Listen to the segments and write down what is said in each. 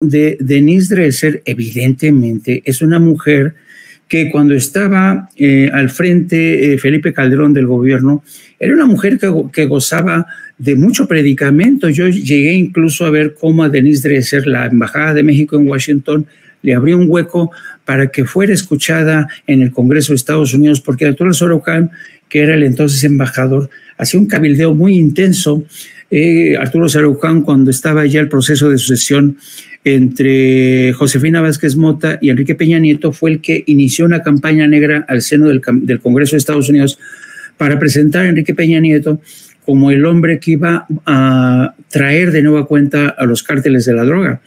de Denise Dresser, evidentemente, es una mujer que cuando estaba al frente Felipe Calderón del gobierno, era una mujer que gozaba de mucho predicamento. Yo llegué incluso a ver cómo a Denise Dresser, la Embajada de México en Washington, le abrió un hueco para que fuera escuchada en el Congreso de Estados Unidos, porque Arturo Sarucán, que era el entonces embajador, hacía un cabildeo muy intenso. Arturo Sarucán, cuando estaba ya el proceso de sucesión entre Josefina Vázquez Mota y Enrique Peña Nieto, fue el que inició una campaña negra al seno del Congreso de Estados Unidos para presentar a Enrique Peña Nieto como el hombre que iba a traer de nueva cuenta a los cárteles de la droga.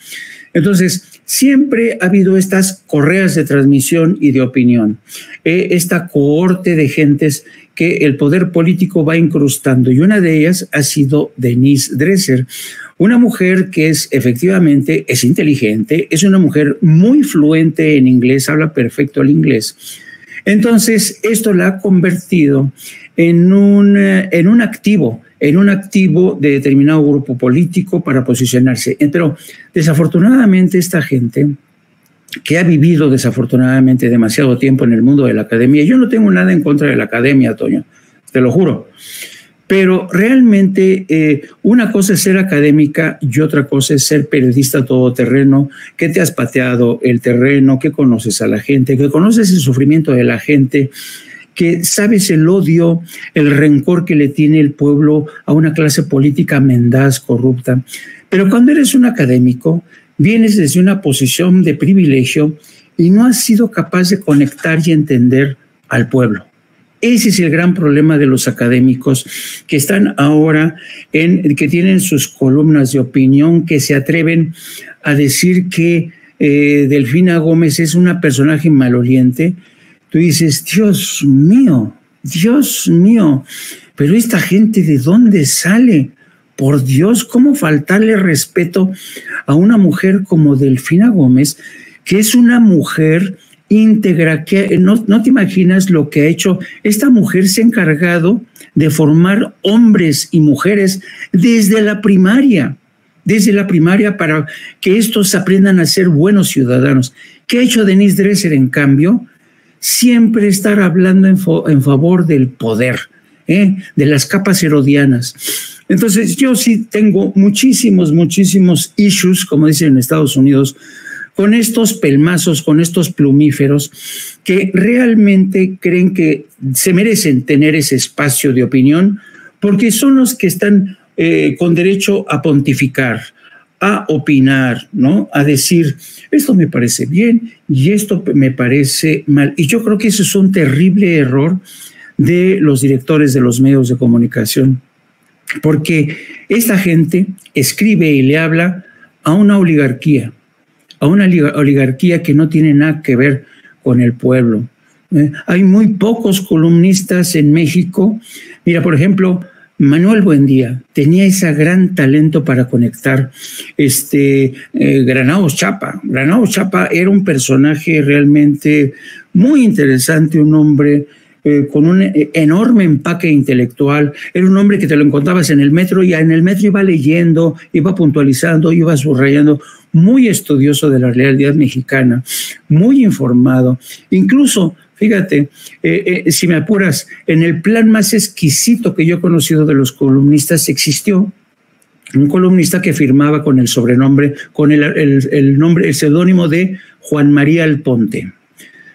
Entonces, siempre ha habido estas correas de transmisión y de opinión, esta cohorte de gentes que el poder político va incrustando, y una de ellas ha sido Denise Dresser, una mujer que efectivamente es inteligente, es una mujer muy fluente en inglés, habla perfecto el inglés. Entonces, esto la ha convertido en un activo de determinado grupo político para posicionarse. Pero desafortunadamente esta gente que ha vivido desafortunadamente demasiado tiempo en el mundo de la academia, yo no tengo nada en contra de la academia, Toño, te lo juro, pero realmente una cosa es ser académica y otra cosa es ser periodista todoterreno, que te has pateado el terreno, que conoces a la gente, que conoces el sufrimiento de la gente, que sabes el odio, el rencor que le tiene el pueblo a una clase política mendaz, corrupta. Pero cuando eres un académico, vienes desde una posición de privilegio y no has sido capaz de conectar y entender al pueblo. Ese es el gran problema de los académicos que están ahora que tienen sus columnas de opinión, que se atreven a decir que Delfina Gómez es una personaje maloliente. Tú dices, Dios mío, pero esta gente ¿de dónde sale? Por Dios, ¿cómo faltarle respeto a una mujer como Delfina Gómez, que es una mujer íntegra, que no te imaginas lo que ha hecho? Esta mujer se ha encargado de formar hombres y mujeres desde la primaria para que estos aprendan a ser buenos ciudadanos. ¿Qué ha hecho Denise Dresser, en cambio? Siempre estar hablando en favor del poder, de las capas herodianas. Entonces, yo sí tengo muchísimos issues, como dicen en Estados Unidos, con estos pelmazos, con estos plumíferos, que realmente creen que se merecen tener ese espacio de opinión, porque son los que están con derecho a pontificar, a opinar, ¿no? A decir, esto me parece bien y esto me parece mal. Y yo creo que eso es un terrible error de los directores de los medios de comunicación, porque esta gente escribe y le habla a una oligarquía que no tiene nada que ver con el pueblo. Hay muy pocos columnistas en México. Mira, por ejemplo, Manuel Buendía tenía ese gran talento para conectar. Granados Chapa era un personaje realmente muy interesante, un hombre con un enorme empaque intelectual. Era un hombre que te lo encontrabas en el metro y en el metro iba leyendo, iba puntualizando, iba subrayando, muy estudioso de la realidad mexicana, muy informado. Incluso, fíjate, si me apuras, en el plan más exquisito que yo he conocido de los columnistas, existió un columnista que firmaba con el sobrenombre, con el seudónimo de Juan María Alponte.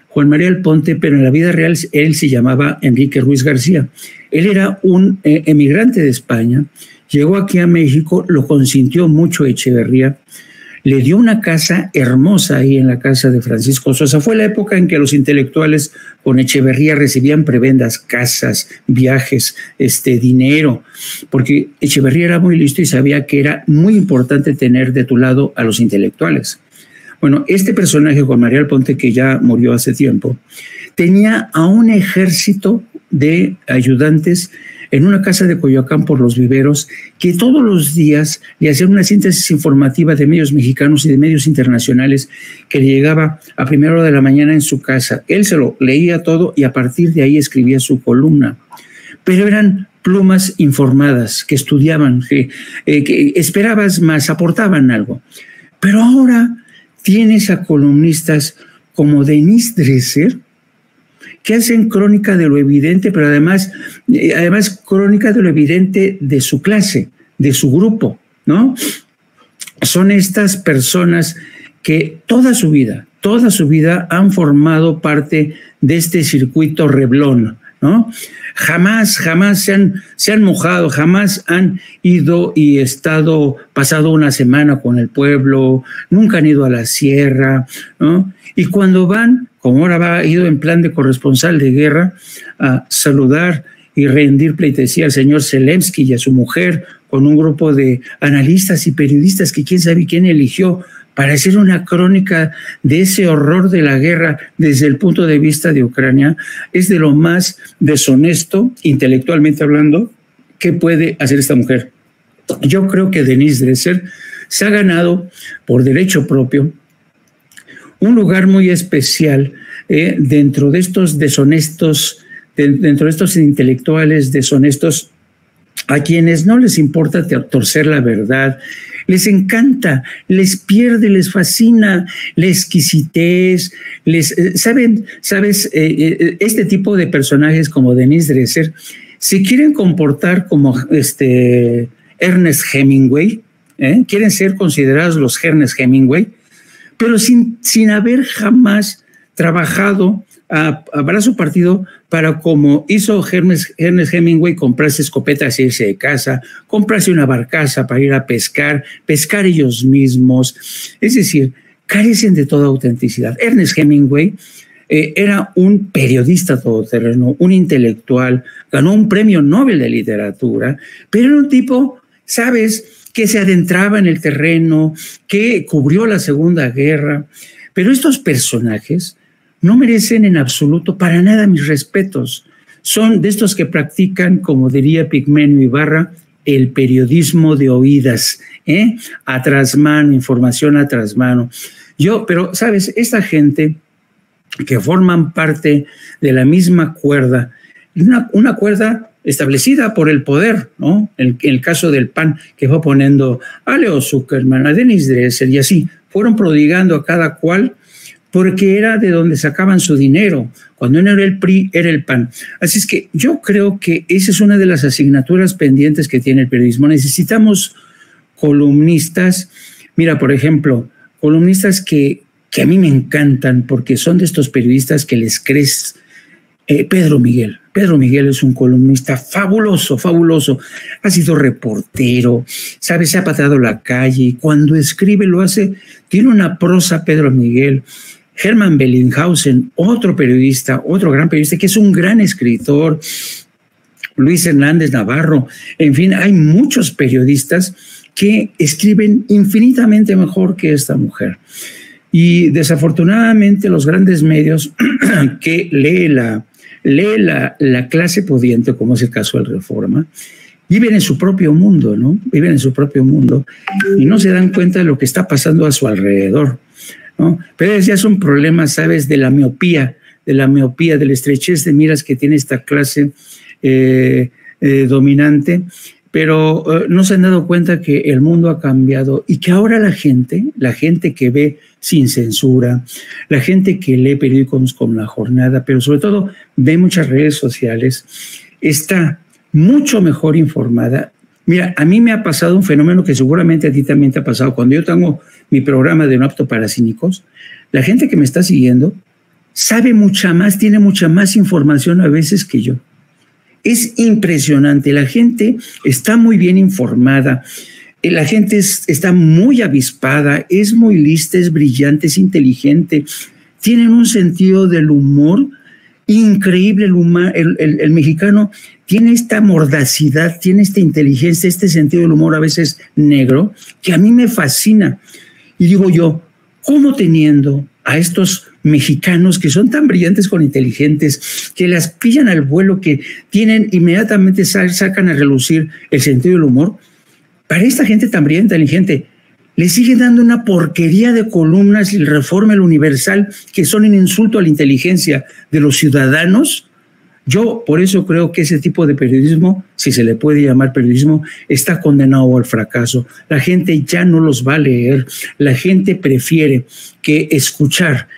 Juan María Alponte, pero en la vida real él se llamaba Enrique Ruiz García. Él era un emigrante de España, llegó aquí a México, lo consintió mucho Echeverría, le dio una casa hermosa ahí en la casa de Francisco Sosa. Fue la época en que los intelectuales con Echeverría recibían prebendas, casas, viajes, dinero, porque Echeverría era muy listo y sabía que era muy importante tener de tu lado a los intelectuales. Bueno, este personaje, Juan María Alponte, que ya murió hace tiempo, tenía a un ejército de ayudantes en una casa de Coyoacán por los Viveros, que todos los días le hacían una síntesis informativa de medios mexicanos y de medios internacionales que le llegaba a primera hora de la mañana en su casa. Él se lo leía todo y a partir de ahí escribía su columna. Pero eran plumas informadas, que estudiaban, que esperabas más, aportaban algo. Pero ahora tienes a columnistas como Denise Dresser, que hacen crónica de lo evidente, pero además crónica de lo evidente de su clase, de su grupo, ¿no? Son estas personas que toda su vida han formado parte de este circuito reblón, ¿no? Jamás se han mojado, jamás han ido y pasado una semana con el pueblo, nunca han ido a la sierra, ¿no? Y cuando van, como ahora ido en plan de corresponsal de guerra, a saludar y rendir pleitesía al señor Zelensky y a su mujer, con un grupo de analistas y periodistas que quién sabe quién eligió para hacer una crónica de ese horror de la guerra desde el punto de vista de Ucrania, es de lo más deshonesto, intelectualmente hablando, que puede hacer esta mujer. Yo creo que Denise Dresser se ha ganado por derecho propio un lugar muy especial dentro de estos deshonestos, dentro de estos intelectuales deshonestos, a quienes no les importa torcer la verdad, les encanta, les pierde, les fascina la exquisitez, ¿sabes? Este tipo de personajes como Denise Dresser se quieren comportar como Ernest Hemingway, quieren ser considerados los Ernest Hemingway, pero sin haber jamás trabajado a brazo partido para, como hizo Ernest Hemingway, comprarse escopetas e irse de casa, comprarse una barcaza para ir a pescar ellos mismos. Es decir, carecen de toda autenticidad. Ernest Hemingway era un periodista todoterreno, un intelectual, ganó un premio Nobel de literatura, pero era un tipo, ¿sabes?, que se adentraba en el terreno, que cubrió la Segunda Guerra. Pero estos personajes no merecen en absoluto para nada mis respetos. Son de estos que practican, como diría Pigmenio Ibarra, el periodismo de oídas, a trasmano, información a trasmano. Pero, ¿sabes? Esta gente que forman parte de la misma cuerda, una cuerda establecida por el poder, ¿no? En el caso del PAN, que fue poniendo a Leo Zuckerman, a Denise Dresser y así, fueron prodigando a cada cual porque era de donde sacaban su dinero. Cuando no era el PRI, era el PAN. Así es que yo creo que esa es una de las asignaturas pendientes que tiene el periodismo. Necesitamos columnistas, mira, por ejemplo, columnistas que a mí me encantan porque son de estos periodistas que les crees. Pedro Miguel es un columnista fabuloso, ha sido reportero, ¿sabes? Se ha pateado la calle, cuando escribe lo hace, tiene una prosa Pedro Miguel. Hermann Bellinghausen, otro periodista, otro gran periodista, que es un gran escritor. Luis Hernández Navarro, en fin, hay muchos periodistas que escriben infinitamente mejor que esta mujer. Y desafortunadamente los grandes medios que lee la clase pudiente, como es el caso del Reforma, viven en su propio mundo, ¿no? Viven en su propio mundo y no se dan cuenta de lo que está pasando a su alrededor, ¿no? Pero ya es un problema, ¿sabes?, de la miopía, de la estrechez de miras que tiene esta clase dominante, pero no se han dado cuenta que el mundo ha cambiado y que ahora la gente que ve sin censura, la gente que lee periódicos como La Jornada, pero sobre todo ve muchas redes sociales, está mucho mejor informada. Mira, a mí me ha pasado un fenómeno que seguramente a ti también te ha pasado. Cuando yo tengo mi programa de No Apto para Cínicos, la gente que me está siguiendo sabe mucha más, tiene mucha más información a veces que yo. Es impresionante, la gente está muy bien informada, la gente está muy avispada, es muy lista, es brillante, es inteligente, tienen un sentido del humor increíble. El mexicano tiene esta mordacidad, tiene esta inteligencia, este sentido del humor a veces negro, que a mí me fascina. Y digo yo, ¿cómo teniendo a estos mexicanos que son tan brillantes con inteligentes, que las pillan al vuelo, que tienen inmediatamente sacan a relucir el sentido del humor, para esta gente tan brillante, inteligente, le siguen dando una porquería de columnas y el Reforma, el Universal, que son un insulto a la inteligencia de los ciudadanos? Yo por eso creo que ese tipo de periodismo, si se le puede llamar periodismo, está condenado al fracaso. La gente ya no los va a leer, la gente prefiere que escuchar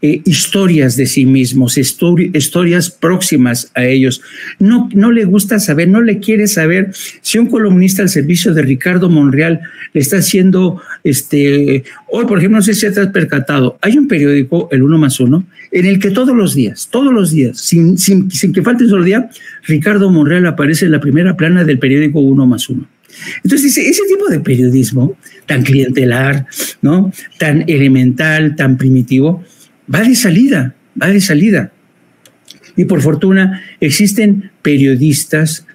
historias de sí mismos, historias próximas a ellos. No le gusta saber, no le quiere saber si un columnista al servicio de Ricardo Monreal le está haciendo, hoy por ejemplo, no sé si te has percatado, hay un periódico, el 1+1, en el que todos los días, sin que falte un solo día, Ricardo Monreal aparece en la primera plana del periódico 1+1. Entonces, ese tipo de periodismo tan clientelar, ¿no?, tan elemental, tan primitivo, va de salida. Y por fortuna existen periodistas,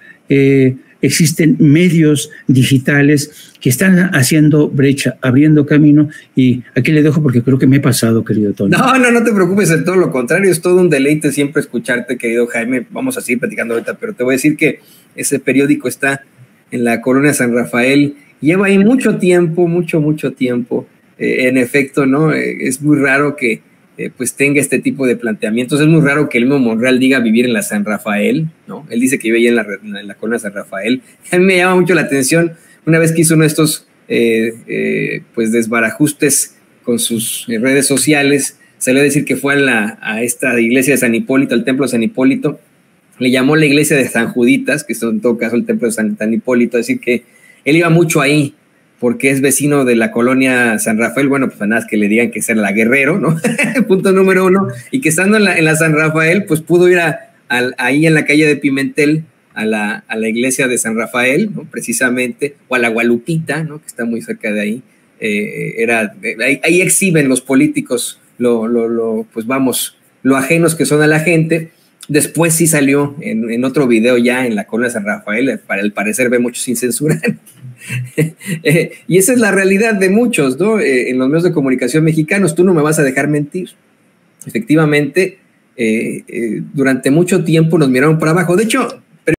existen medios digitales que están haciendo brecha, abriendo camino, y aquí le dejo porque creo que me he pasado, querido Tony. No te preocupes, en todo lo contrario, es todo un deleite siempre escucharte, querido Jaime. Vamos a seguir platicando ahorita, pero te voy a decir que ese periódico está en la colonia San Rafael, lleva ahí mucho tiempo, mucho tiempo. En efecto, ¿no? Es muy raro que pues tenga este tipo de planteamientos. Es muy raro que el mismo Monreal diga vivir en la San Rafael, ¿no? Él dice que vive ahí en la colonia San Rafael. A mí me llama mucho la atención, una vez que hizo uno de estos pues desbarajustes con sus redes sociales, salió a decir que fue a esta iglesia de San Hipólito, al templo de San Hipólito. Le llamó la iglesia de San Juditas, que es en todo caso el templo de San Hipólito, decir que él iba mucho ahí porque es vecino de la colonia San Rafael. Bueno, pues nada más que le digan que es la Guerrero, ¿no? Punto número 1. Y que estando en la San Rafael, pues pudo ir ahí en la calle de Pimentel a la iglesia de San Rafael, ¿no? Precisamente, o a la Gualupita, ¿no?, que está muy cerca de ahí. Ahí exhiben los políticos pues vamos, lo ajenos que son a la gente. Después sí salió en otro video ya en la colonia San Rafael, para el parecer ve mucho sin censura. Y esa es la realidad de muchos, ¿no? En los medios de comunicación mexicanos, tú no me vas a dejar mentir. Efectivamente, durante mucho tiempo nos miraron para abajo. De hecho,